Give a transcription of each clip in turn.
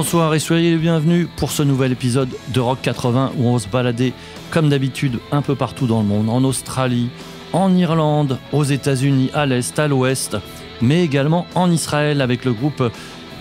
Bonsoir et soyez les bienvenus pour ce nouvel épisode de Rock 80 où on va se balader comme d'habitude un peu partout dans le monde, en Australie, en Irlande, aux États-Unis, à l'Est, à l'Ouest, mais également en Israël avec le groupe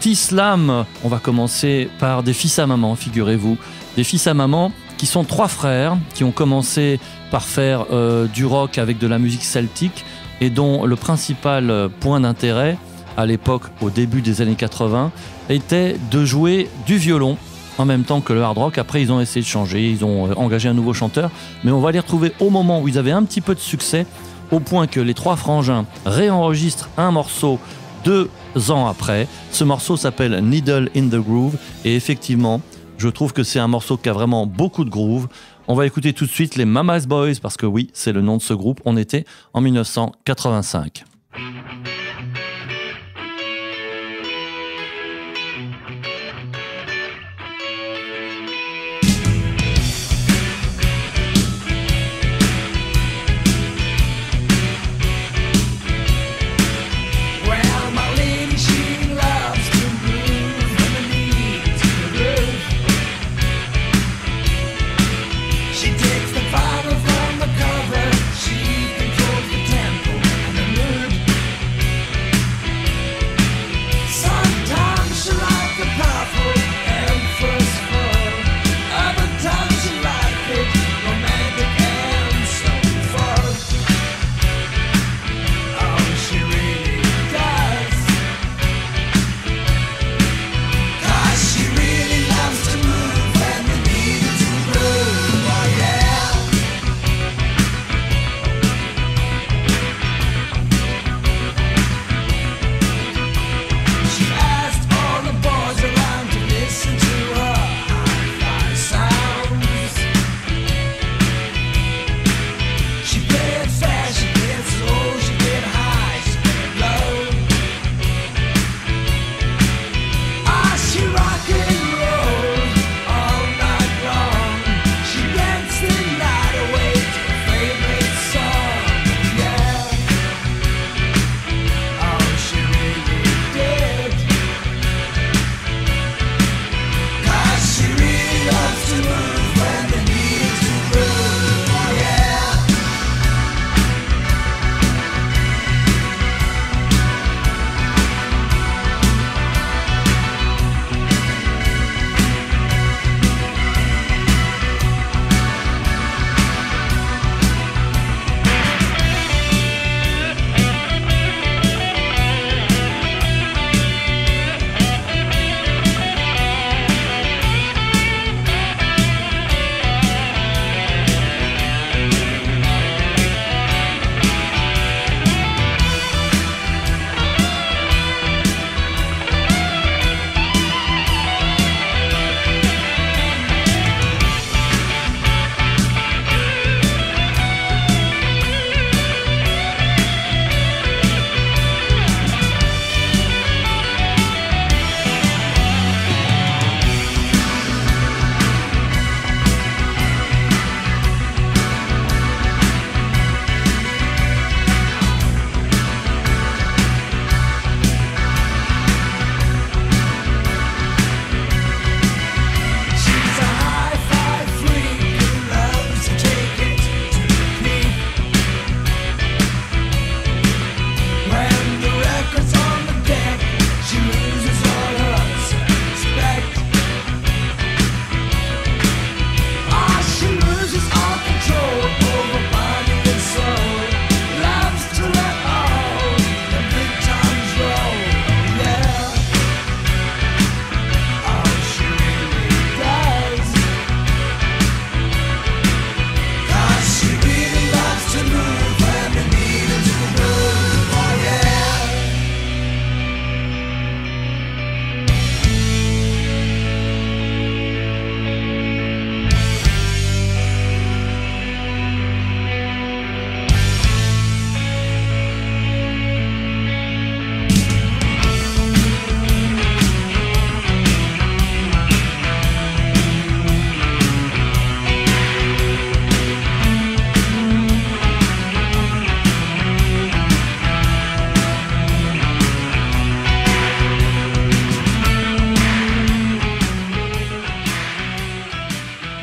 Tislam. On va commencer par des fils à maman, figurez-vous. Des fils à maman qui sont trois frères qui ont commencé par faire du rock avec de la musique celtique et dont le principal point d'intérêt à l'époque, au début des années 80, était de jouer du violon en même temps que le hard rock. Après, ils ont essayé de changer, ils ont engagé un nouveau chanteur, mais on va les retrouver au moment où ils avaient un petit peu de succès, au point que les trois frangins réenregistrent un morceau 2 ans après. Ce morceau s'appelle Needle in the Groove, et effectivement, je trouve que c'est un morceau qui a vraiment beaucoup de groove. On va écouter tout de suite les Mama's Boys, parce que oui, c'est le nom de ce groupe. On était en 1985.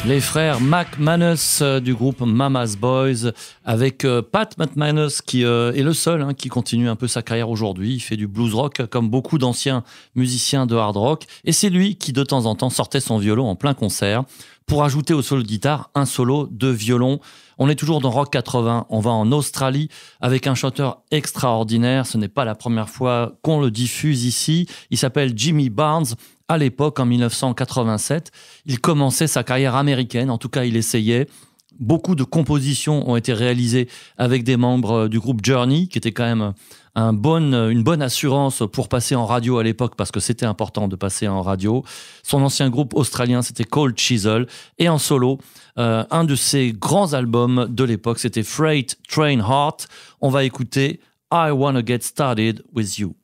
Les frères McManus du groupe Mama's Boys avec Pat McManus qui est le seul qui continue un peu sa carrière aujourd'hui. Il fait du blues rock comme beaucoup d'anciens musiciens de hard rock et c'est lui qui de temps en temps sortait son violon en plein concert pour ajouter au solo de guitare un solo de violon. On est toujours dans Rock 80, on va en Australie avec un chanteur extraordinaire. Ce n'est pas la première fois qu'on le diffuse ici. Il s'appelle Jimmy Barnes. À l'époque, en 1987, il commençait sa carrière américaine, en tout cas il essayait. Beaucoup de compositions ont été réalisées avec des membres du groupe Journey, qui était quand même une bonne assurance pour passer en radio à l'époque, parce que c'était important de passer en radio. Son ancien groupe australien, c'était Cold Chisel. Et en solo, un de ses grands albums de l'époque, c'était Freight Train Heart. On va écouter I Wanna Get Started With You.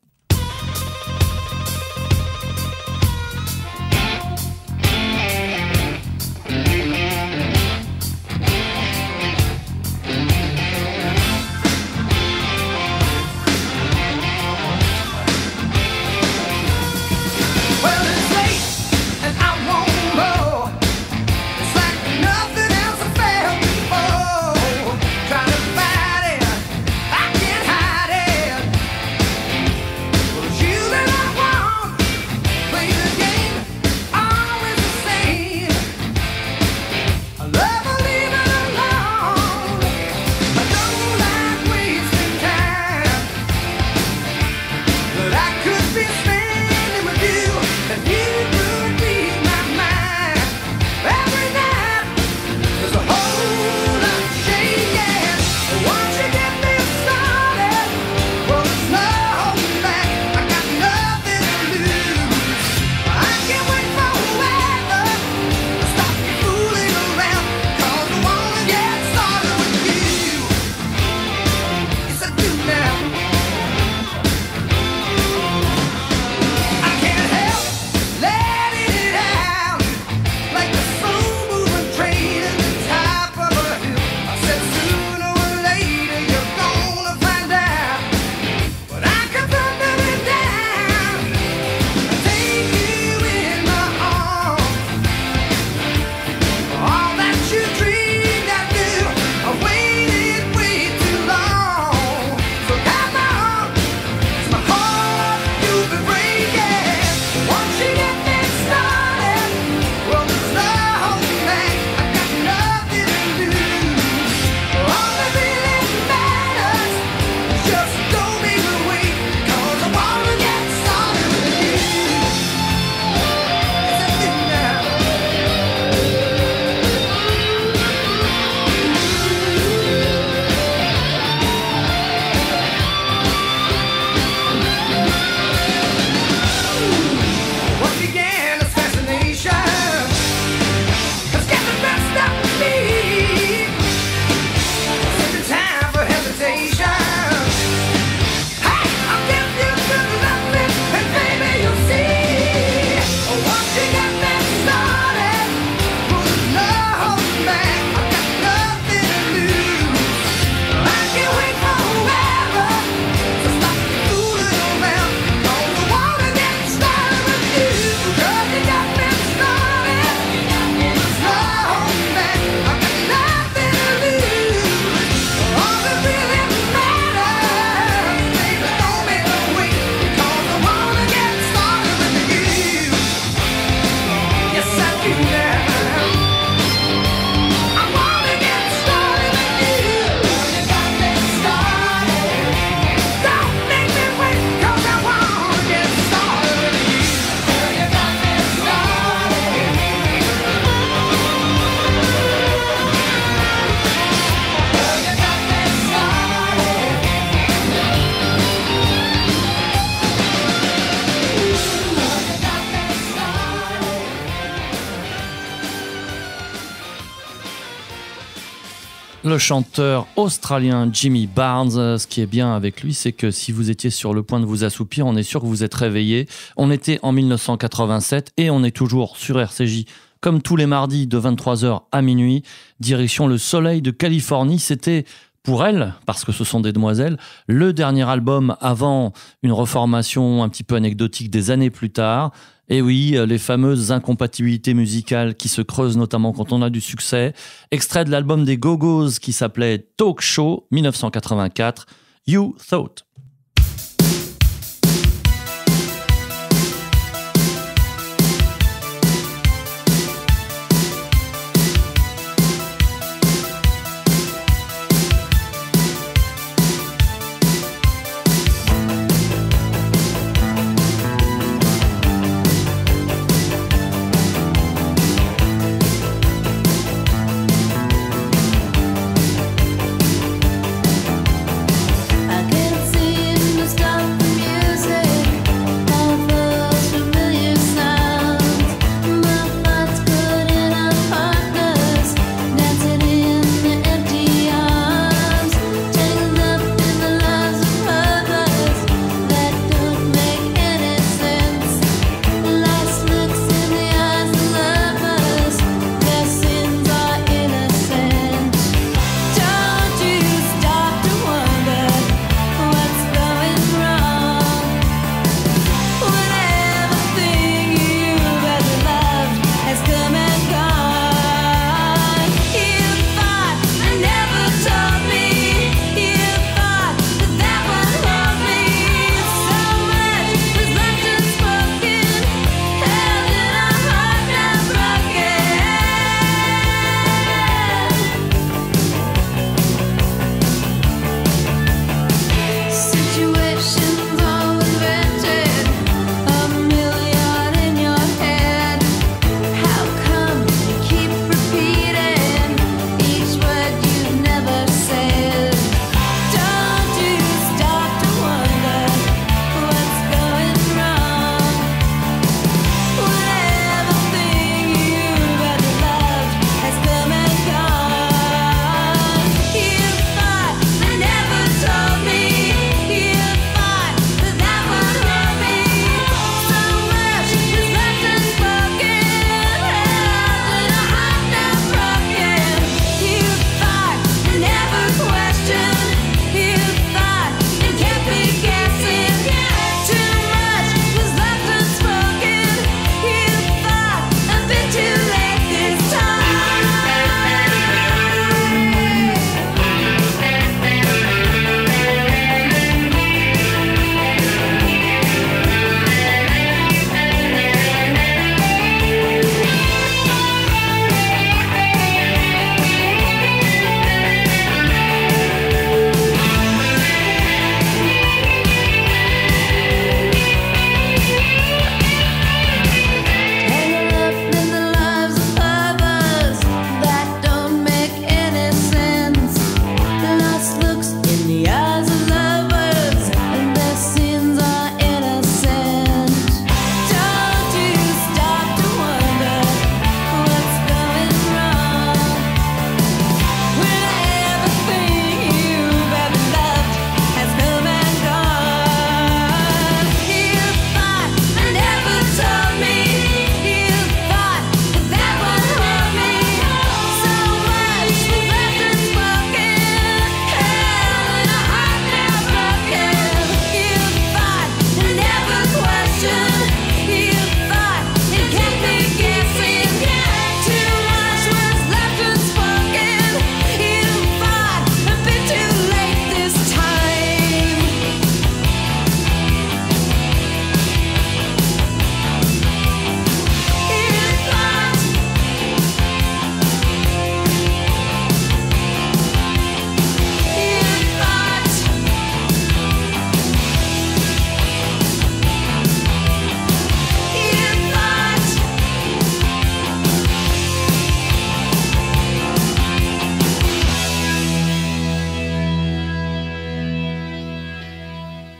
Le chanteur australien Jimmy Barnes, ce qui est bien avec lui, c'est que si vous étiez sur le point de vous assoupir, on est sûr que vous êtes réveillé. On était en 1987 et on est toujours sur RCJ, comme tous les mardis de 23h à minuit, direction le soleil de Californie. C'était pour elles, parce que ce sont des demoiselles, le dernier album avant une reformation un petit peu anecdotique des années plus tard. Et oui, les fameuses incompatibilités musicales qui se creusent notamment quand on a du succès. Extrait de l'album des Go-Go's qui s'appelait Talk Show 1984, You Thought.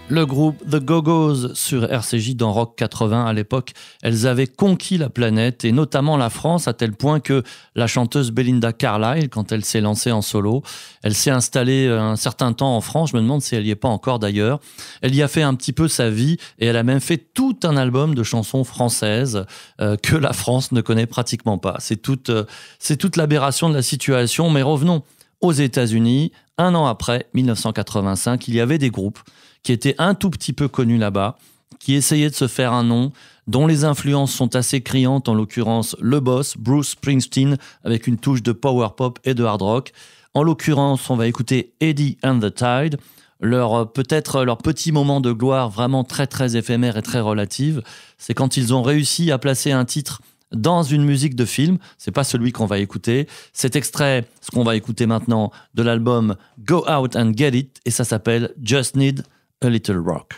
Le groupe The Go-Go's sur RCJ dans Rock 80 à l'époque, elles avaient conquis la planète et notamment la France à tel point que la chanteuse Belinda Carlisle, quand elle s'est lancée en solo, elle s'est installée un certain temps en France, je me demande si elle y est pas encore d'ailleurs. Elle y a fait un petit peu sa vie et elle a même fait tout un album de chansons françaises que la France ne connaît pratiquement pas. C'est toute l'aberration de la situation, mais revenons aux États-Unis. Un an après, 1985, il y avait des groupes qui étaient un tout petit peu connus là-bas, qui essayaient de se faire un nom, dont les influences sont assez criantes, en l'occurrence le boss, Bruce Springsteen, avec une touche de power pop et de hard rock. En l'occurrence, on va écouter Eddie and the Tide, peut-être leur petit moment de gloire vraiment très très éphémère et très relative. C'est quand ils ont réussi à placer un titre dans une musique de film. C'est pas celui qu'on va écouter. Cet extrait, ce qu'on va écouter maintenant, de l'album Go Out and Get It, et ça s'appelle Just Need a Little Rock.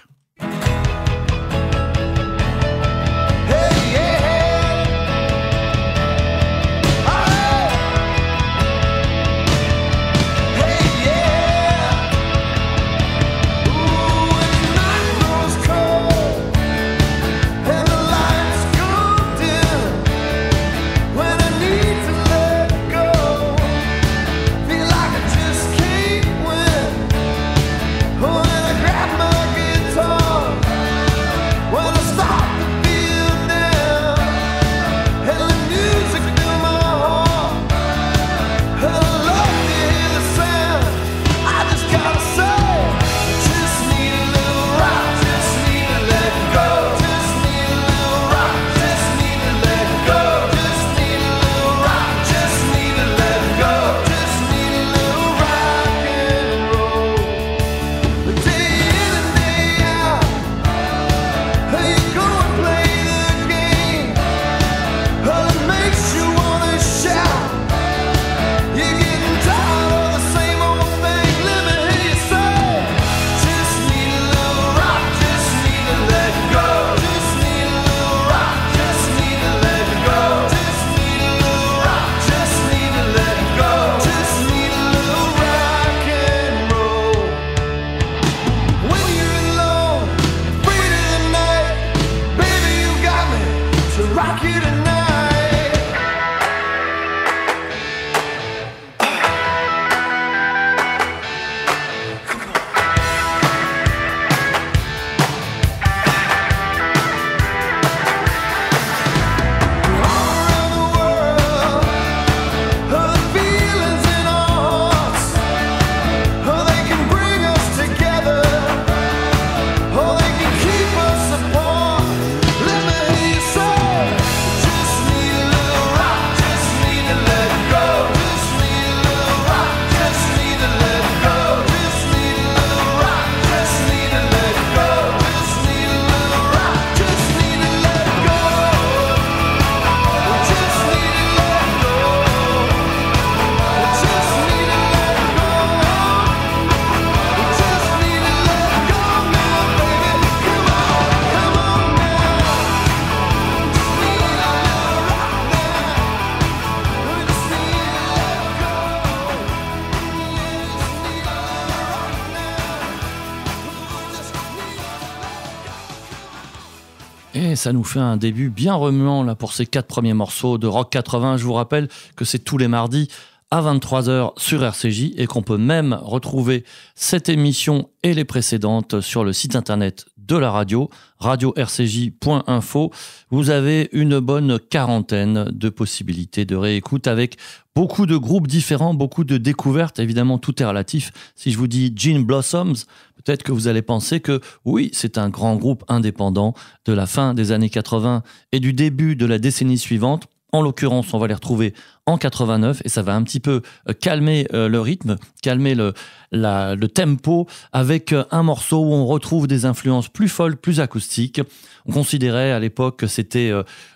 Et ça nous fait un début bien remuant là, pour ces 4 premiers morceaux de Rock 80. Je vous rappelle que c'est tous les mardis à 23h sur RCJ et qu'on peut même retrouver cette émission et les précédentes sur le site internet de la radio, radio-rcj.info. Vous avez une bonne quarantaine de possibilités de réécoute avec beaucoup de groupes différents, beaucoup de découvertes. Évidemment, tout est relatif. Si je vous dis Gin Blossoms, peut-être que vous allez penser que oui, c'est un grand groupe indépendant de la fin des années 80 et du début de la décennie suivante. En l'occurrence, on va les retrouver en 89 et ça va un petit peu calmer le rythme, calmer le tempo avec un morceau où on retrouve des influences plus folles, plus acoustiques. On considérait à l'époque que c'était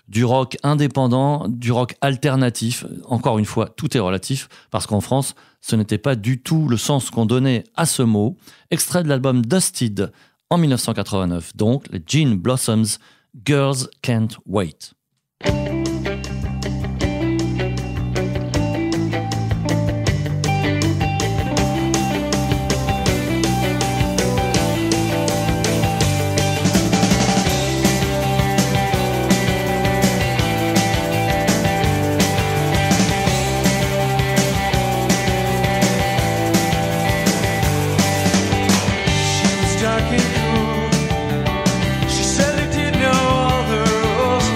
du rock indépendant, du rock alternatif. Encore une fois, tout est relatif parce qu'en France, ce n'était pas du tout le sens qu'on donnait à ce mot. Extrait de l'album Dusted en 1989, donc les Gin Blossoms, Girls Can't Wait. She said they did know all the rules.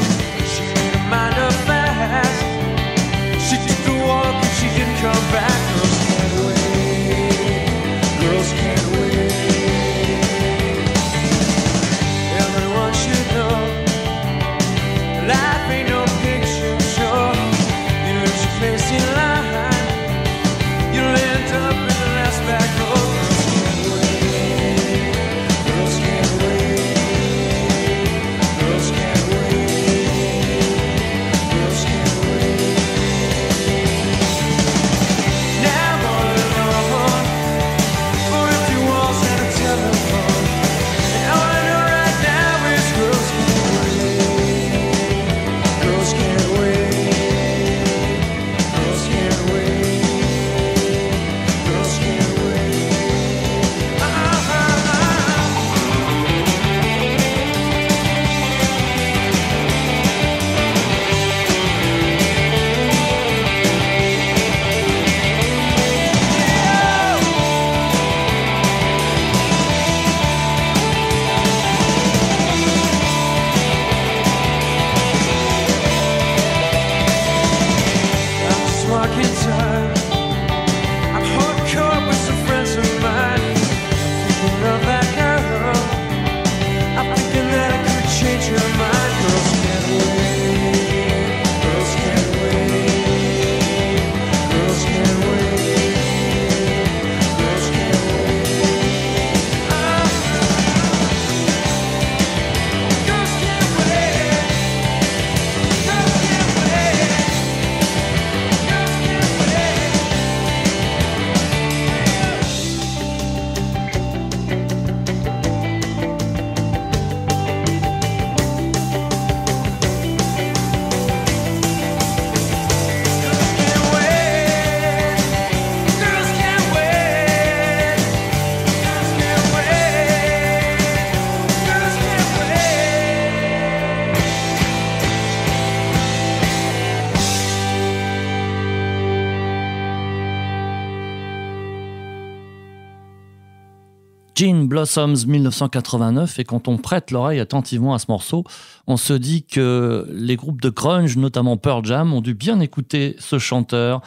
Gin Blossoms 1989, et quand on prête l'oreille attentivement à ce morceau, on se dit que les groupes de grunge, notamment Pearl Jam, ont dû bien écouter ce chanteur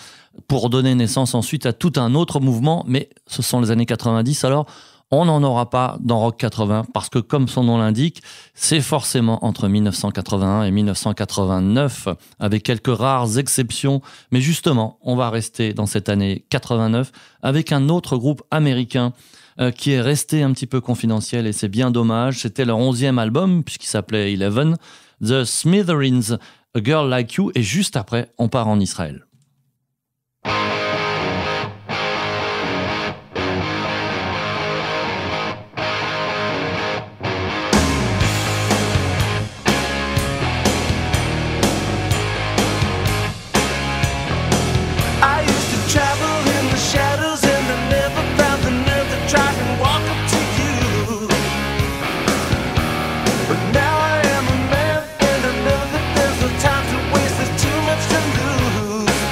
pour donner naissance ensuite à tout un autre mouvement, mais ce sont les années 90, alors on n'en aura pas dans Rock 80, parce que comme son nom l'indique, c'est forcément entre 1981 et 1989, avec quelques rares exceptions. Mais justement, on va rester dans cette année 89 avec un autre groupe américain qui est resté un petit peu confidentiel, et c'est bien dommage. C'était leur 11e album, puisqu'il s'appelait Eleven, The Smithereens, A Girl Like You, et juste après, on part en Israël. Now I am a man and I know that there's no time to waste, there's too much to lose.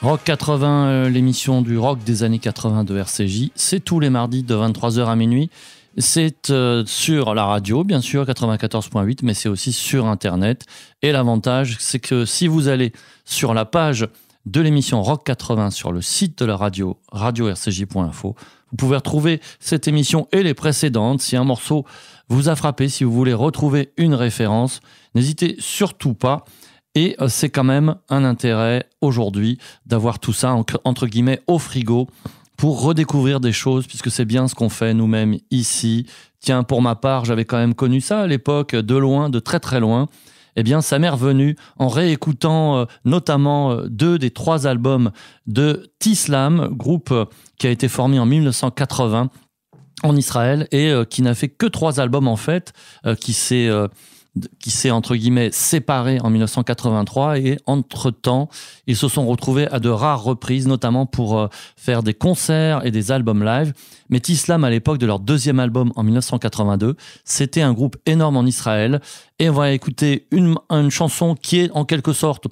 Rock 80, l'émission du rock des années 80 de RCJ, c'est tous les mardis de 23h à minuit. C'est sur la radio, bien sûr, 94.8, mais c'est aussi sur Internet. Et l'avantage, c'est que si vous allez sur la page de l'émission Rock 80 sur le site de la radio, radio-rcj.info, vous pouvez retrouver cette émission et les précédentes. Si un morceau vous a frappé, si vous voulez retrouver une référence, n'hésitez surtout pas. Et c'est quand même un intérêt aujourd'hui d'avoir tout ça entre guillemets au frigo pour redécouvrir des choses, puisque c'est bien ce qu'on fait nous-mêmes ici. Tiens, pour ma part, j'avais quand même connu ça à l'époque, de loin, de très très loin. Eh bien, ça m'est revenu en réécoutant notamment 2 des 3 albums de Tislam, groupe qui a été formé en 1980 en Israël et qui n'a fait que 3 albums en fait, qui s'est entre guillemets séparé en 1983 et entre-temps, ils se sont retrouvés à de rares reprises, notamment pour faire des concerts et des albums live. Mais Tislam, à l'époque de leur 2e album en 1982, c'était un groupe énorme en Israël. Et on va écouter une chanson qui est en quelque sorte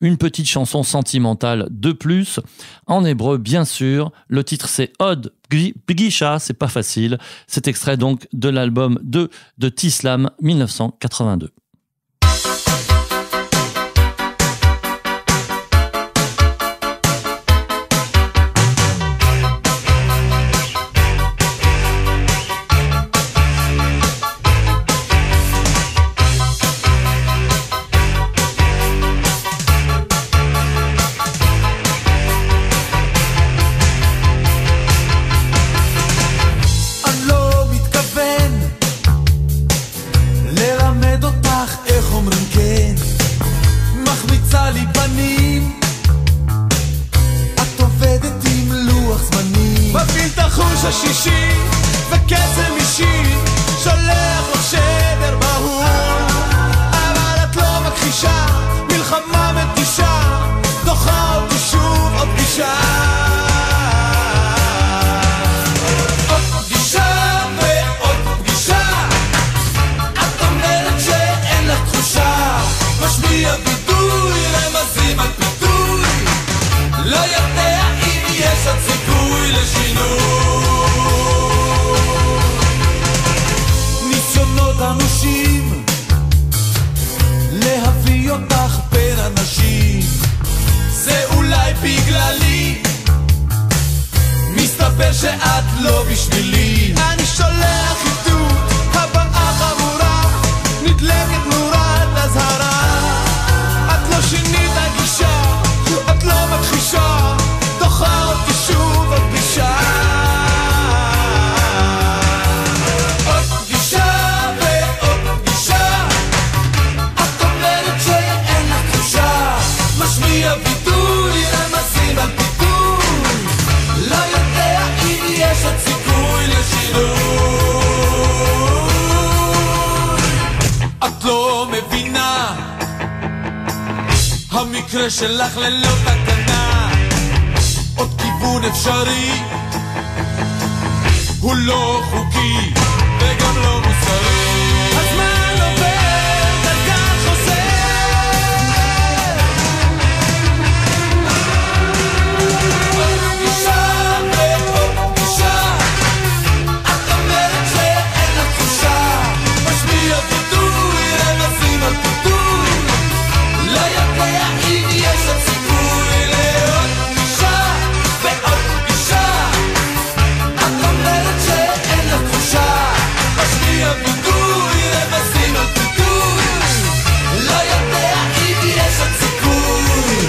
une petite chanson sentimentale de plus, en hébreu bien sûr. Le titre c'est Od Pgisha, c'est pas facile. C'est extrait donc de l'album de Tislam 1982. השישי וקצב אישי שולח לך שדר בהול אבל את לא מכחישה מלחמה מתישה דוחה אותי שוב עוד פגישה עוד פגישה ועוד פגישה את אומרת שאין לך תחושה משמיע ביטוי רמזים על פיתוי לא יודע אם יש עוד סיכוי לשינוי אנושים להביא אותך בין אנשים זה אולי בגללי מסתבר שאת לא בשבילי אני שולח חיתות הבאה חמורה נדלקת נורת אזהרה את לא שינית הגישה את לא מכחישה דוחה אותי שוב עוד פגישה המקרה שלך ללא תקנה עוד כיוון אפשרי הוא לא חוקי וגם לא מוסרי הזמן עובר דרכן חוזר עוד פגישה ועוד פגישה את אומרת שאין לך תחושה משמיע ביטוי רמזים על פיתוי לא יודע אם יש עוד סיכוי לעוד פגישה ועוד פגישה את אומרת שאין לך תחושה משמיע ביטוי רמזים על פיתוי לא יודע אם יש עוד סיכוי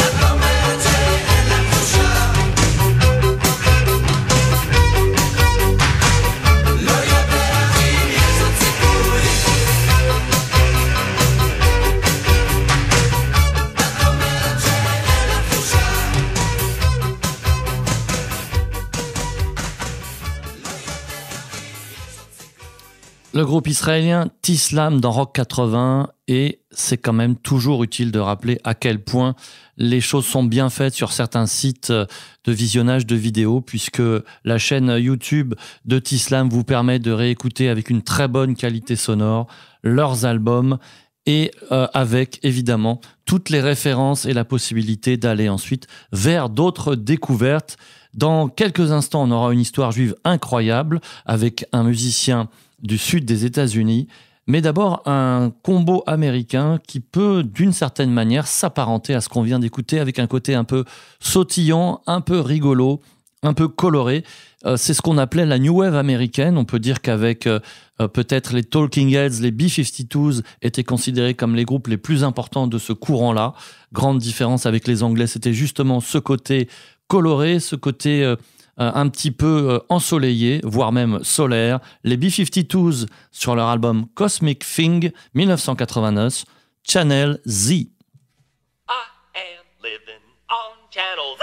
את אומרת שאין לך תחושה לא יודע אם יש עוד סיכוי Le groupe israélien Tislam dans Rock 80, et c'est quand même toujours utile de rappeler à quel point les choses sont bien faites sur certains sites de visionnage de vidéos, puisque la chaîne YouTube de Tislam vous permet de réécouter avec une très bonne qualité sonore leurs albums et avec évidemment toutes les références et la possibilité d'aller ensuite vers d'autres découvertes. Dans quelques instants, on aura une histoire juive incroyable avec un musicien du sud des États-Unis, mais d'abord un combo américain qui peut d'une certaine manière s'apparenter à ce qu'on vient d'écouter avec un côté un peu sautillant, un peu rigolo, un peu coloré. C'est ce qu'on appelait la New Wave américaine. On peut dire qu'avec peut-être les Talking Heads, les B-52s étaient considérés comme les groupes les plus importants de ce courant-là. Grande différence avec les Anglais, c'était justement ce côté coloré, ce côté un petit peu ensoleillé, voire même solaire. Les B-52s sur leur album Cosmic Thing 1989, Channel Z. I am living on Channel Z.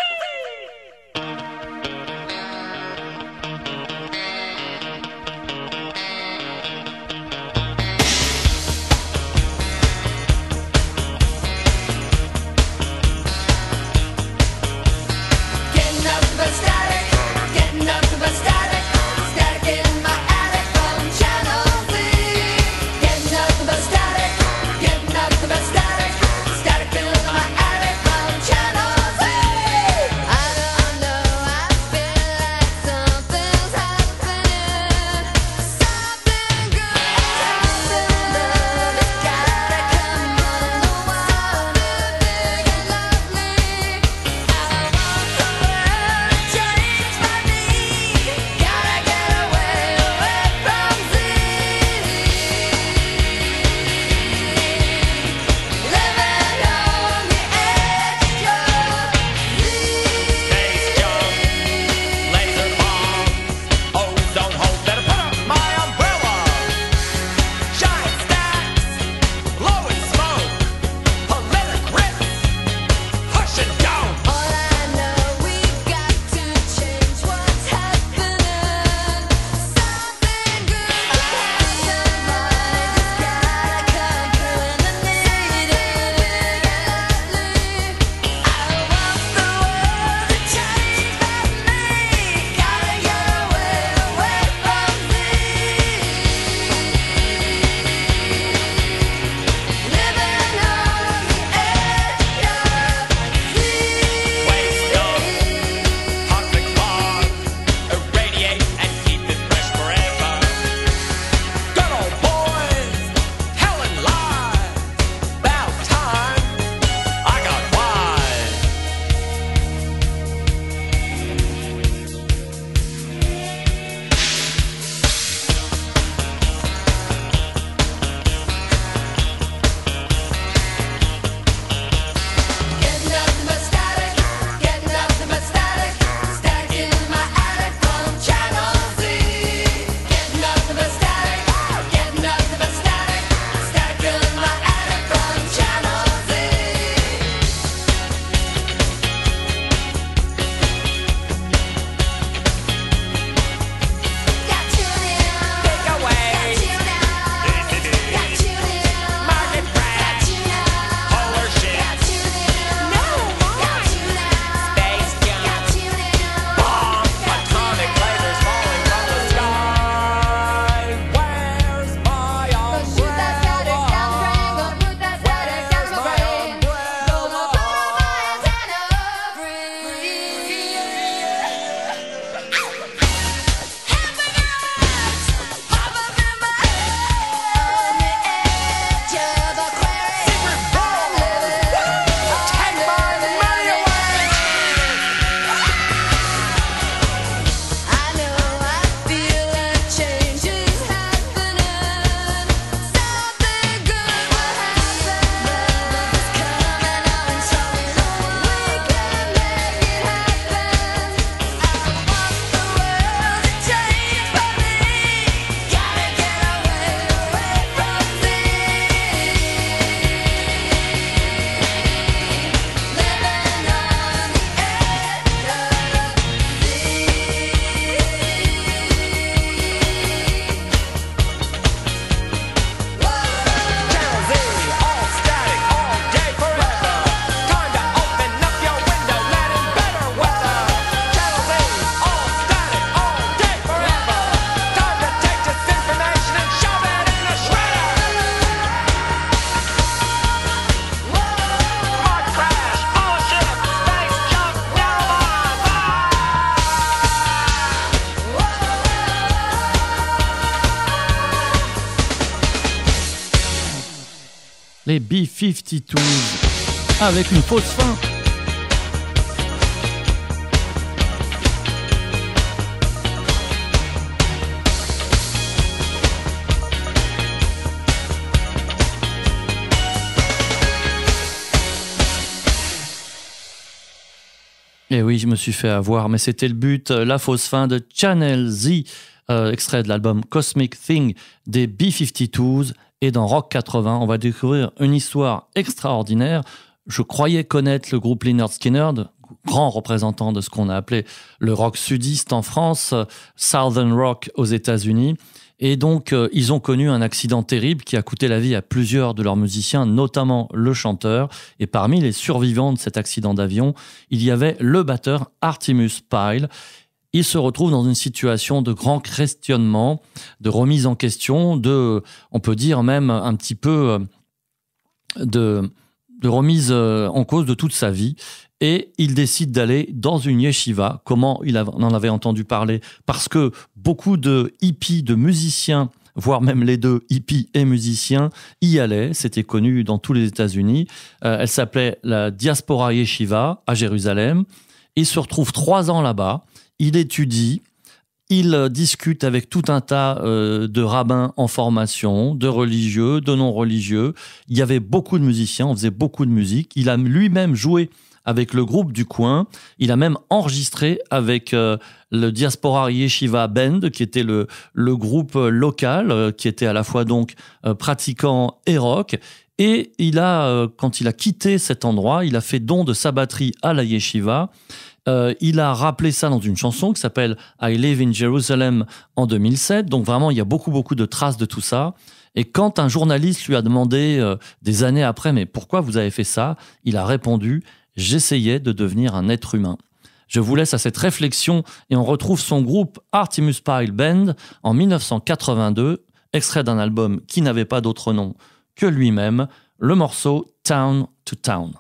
Static, les B-52s, avec une fausse fin. Et oui, je me suis fait avoir, mais c'était le but. La fausse fin de Channel Z, extrait de l'album Cosmic Thing des B-52s. Et dans Rock 80, on va découvrir une histoire extraordinaire. Je croyais connaître le groupe Lynyrd Skynyrd, grand représentant de ce qu'on a appelé le rock sudiste en France, Southern Rock aux États-Unis. Et donc, ils ont connu un accident terrible qui a coûté la vie à plusieurs de leurs musiciens, notamment le chanteur. Et parmi les survivants de cet accident d'avion, il y avait le batteur Artemus Pyle. Il se retrouve dans une situation de grand questionnement, de remise en question, on peut dire même un petit peu de remise en cause de toute sa vie. Et il décide d'aller dans une yeshiva. Comment on en avait entendu parler? Parce que beaucoup de hippies, de musiciens, voire même les deux, hippies et musiciens, y allaient. C'était connu dans tous les États-Unis. Elle s'appelait la Diaspora Yeshiva à Jérusalem. Il se retrouve 3 ans là-bas. Il étudie. Il discute avec tout un tas de rabbins en formation, de religieux, de non-religieux. Il y avait beaucoup de musiciens, on faisait beaucoup de musique. Il a lui-même joué avec le groupe du coin. Il a même enregistré avec le Diaspora Yeshiva Band, qui était le groupe local, qui était à la fois donc pratiquant et rock. Et quand il a quitté cet endroit, il a fait don de sa batterie à la yeshiva. Il a rappelé ça dans une chanson qui s'appelle « I Live in Jerusalem » en 2007. Donc vraiment, il y a beaucoup, beaucoup de traces de tout ça. Et quand un journaliste lui a demandé des années après « Mais pourquoi vous avez fait ça ?» Il a répondu « J'essayais de devenir un être humain ». Je vous laisse à cette réflexion et on retrouve son groupe Artemus Pyle Band en 1982, extrait d'un album qui n'avait pas d'autre nom que lui-même, le morceau « Town to Town ».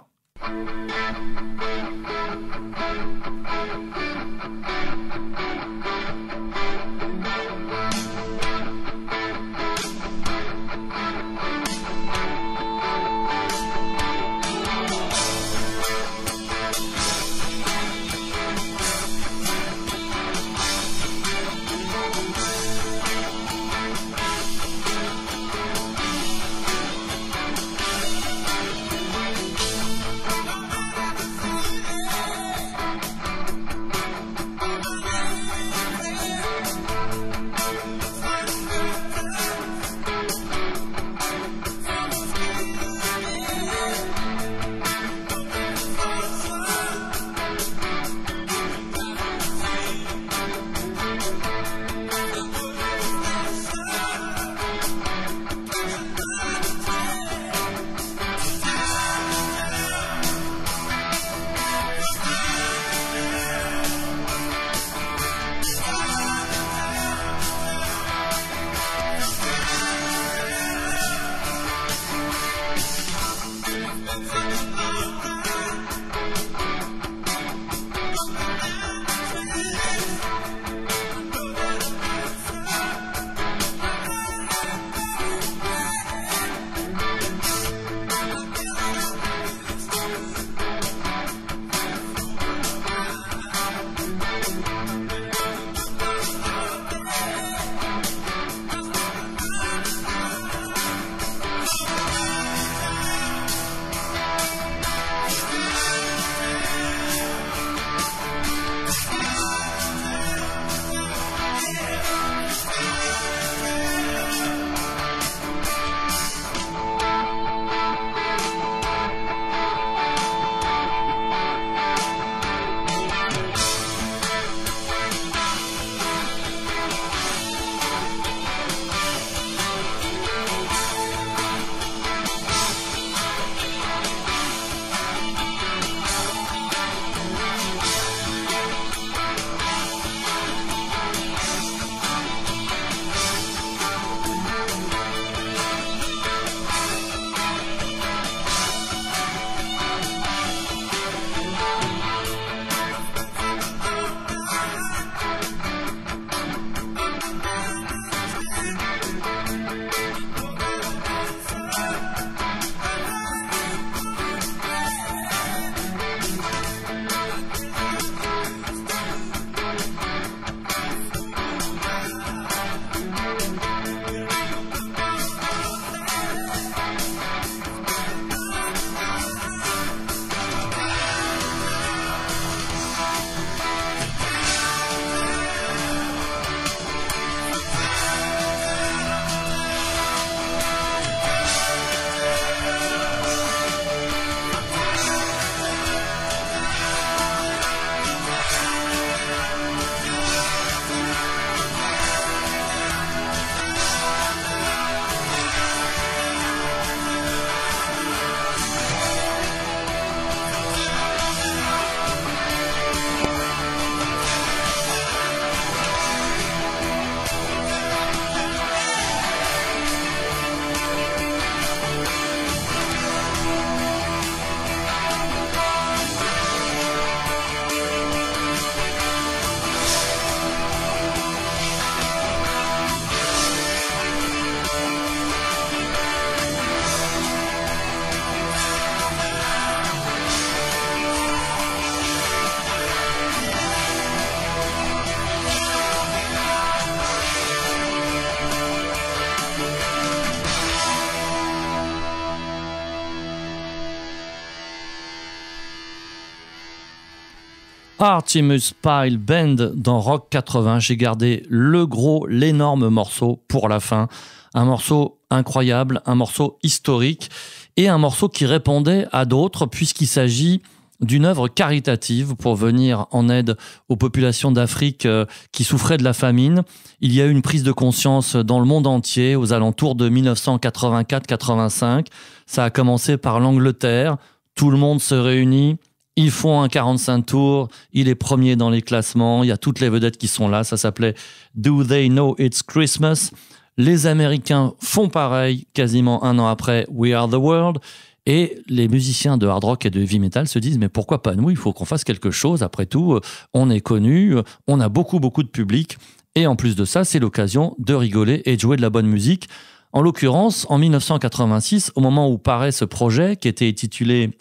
Artemus Pyle Band dans Rock 80. J'ai gardé l'énorme morceau pour la fin. Un morceau incroyable, un morceau historique et un morceau qui répondait à d'autres puisqu'il s'agit d'une œuvre caritative pour venir en aide aux populations d'Afrique qui souffraient de la famine. Il y a eu une prise de conscience dans le monde entier aux alentours de 1984-85. Ça a commencé par l'Angleterre. Tout le monde se réunit. Ils font un 45 tours. Il est premier dans les classements. Il y a toutes les vedettes qui sont là. Ça s'appelait Do They Know It's Christmas? Les Américains font pareil quasiment un an après We Are the World. Et les musiciens de hard rock et de heavy metal se disent mais pourquoi pas nous? Il faut qu'on fasse quelque chose. Après tout, on est connus, on a beaucoup de public. Et en plus de ça, c'est l'occasion de rigoler et de jouer de la bonne musique. En l'occurrence, en 1986, au moment où paraît ce projet qui était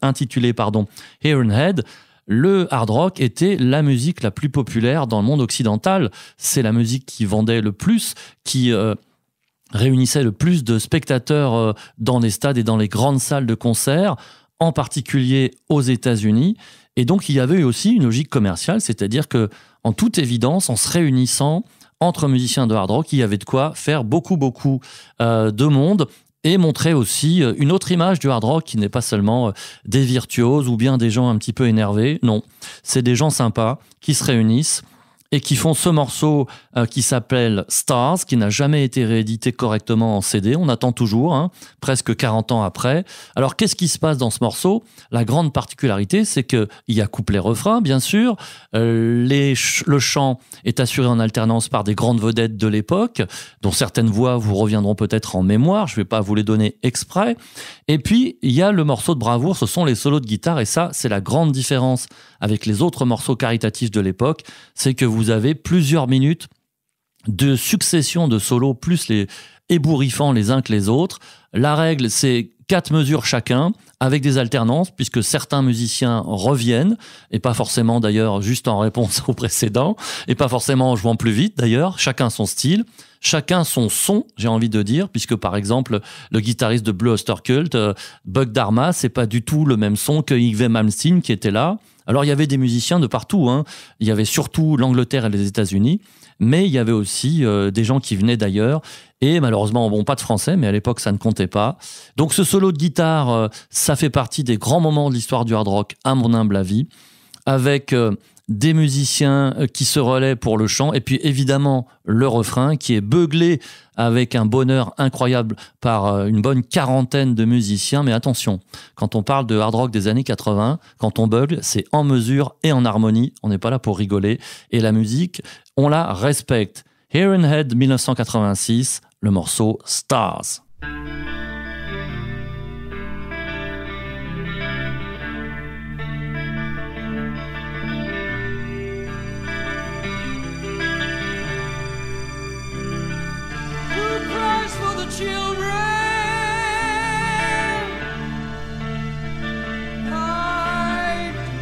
intitulé Iron Head, le hard rock était la musique la plus populaire dans le monde occidental. C'est la musique qui vendait le plus, qui réunissait le plus de spectateurs dans les stades et dans les grandes salles de concert, en particulier aux États-Unis. Et donc, il y avait aussi une logique commerciale, c'est-à-dire que, en toute évidence, en se réunissant entre musiciens de hard rock, il y avait de quoi faire beaucoup de monde et montrer aussi une autre image du hard rock qui n'est pas seulement des virtuoses ou bien des gens un petit peu énervés. Non, c'est des gens sympas qui se réunissent et qui font ce morceau qui s'appelle Stars, qui n'a jamais été réédité correctement en CD. On attend toujours, presque 40 ans après. Alors, qu'est-ce qui se passe dans ce morceau? La grande particularité, c'est qu'il y a couplet-refrain, bien sûr. Le chant est assuré en alternance par des grandes vedettes de l'époque, dont certaines voix vous reviendront peut-être en mémoire. Je ne vais pas vous les donner exprès. Et puis, il y a le morceau de bravoure, ce sont les solos de guitare. Et ça, c'est la grande différence avec les autres morceaux caritatifs de l'époque, c'est que vous avez plusieurs minutes de succession de solos, plus les ébouriffants les uns que les autres. La règle, c'est 4 mesures chacun, avec des alternances, puisque certains musiciens reviennent, et pas forcément d'ailleurs juste en réponse au précédent, et pas forcément en jouant plus vite d'ailleurs, chacun son style, chacun son son, j'ai envie de dire, puisque par exemple, le guitariste de Blue Oyster Cult, Buck Dharma, c'est pas du tout le même son que Yngwie Malmsteen qui était là. Alors, il y avait des musiciens de partout, Il y avait surtout l'Angleterre et les États-Unis, mais il y avait aussi des gens qui venaient d'ailleurs. Et malheureusement, pas de français, mais à l'époque, ça ne comptait pas. Donc, ce solo de guitare, ça fait partie des grands moments de l'histoire du hard rock, à mon humble avis, avec des musiciens qui se relaient pour le chant, et puis évidemment le refrain qui est beuglé avec un bonheur incroyable par une bonne quarantaine de musiciens. Mais attention, quand on parle de hard rock des années 80, quand on beugle, c'est en mesure et en harmonie, on n'est pas là pour rigoler, et la musique, on la respecte. Iron Head 1986, le morceau Stars. Children, I do.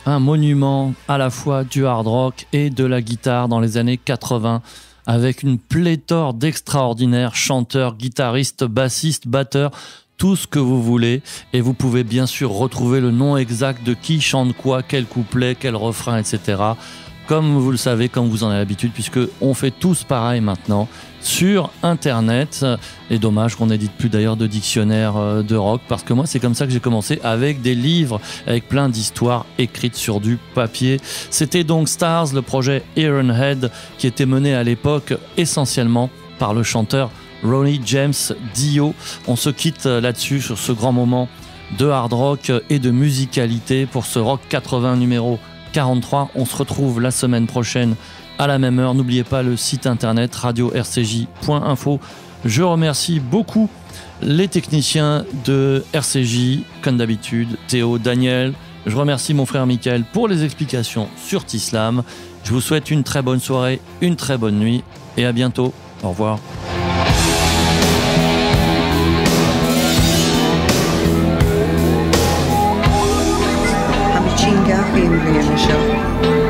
un monument à la fois du hard rock et de la guitare dans les années 80, avec une pléthore d'extraordinaires chanteurs, guitaristes, bassistes, batteurs, tout ce que vous voulez. Et vous pouvez bien sûr retrouver le nom exact de qui chante quoi, quel couplet, quel refrain, etc. Comme vous le savez, comme vous en avez l'habitude, puisque on fait tous pareil maintenant sur Internet. Et dommage qu'on n'édite plus d'ailleurs de dictionnaire de rock, parce que moi c'est comme ça que j'ai commencé, avec des livres, avec plein d'histoires écrites sur du papier. C'était donc Stars, le projet Ironhead, qui était mené à l'époque essentiellement par le chanteur Ronnie James Dio. On se quitte là-dessus, sur ce grand moment de hard rock et de musicalité pour ce Rock 80 numéro 43. On se retrouve la semaine prochaine à la même heure. N'oubliez pas le site internet radio-rcj.info. Je remercie beaucoup les techniciens de RCJ, comme d'habitude, Théo, Daniel. Je remercie mon frère Mickaël pour les explications sur Tislam. Je vous souhaite une très bonne soirée, une très bonne nuit et à bientôt. Au revoir.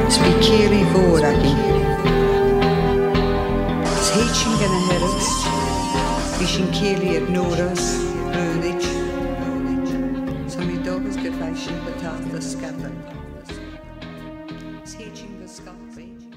Spicchieri voraki. Teaching gonna head us. Fishing Kelly at Noras, Rölich. Some of dogs get fashion, but after scabbard. Teaching the Scotland.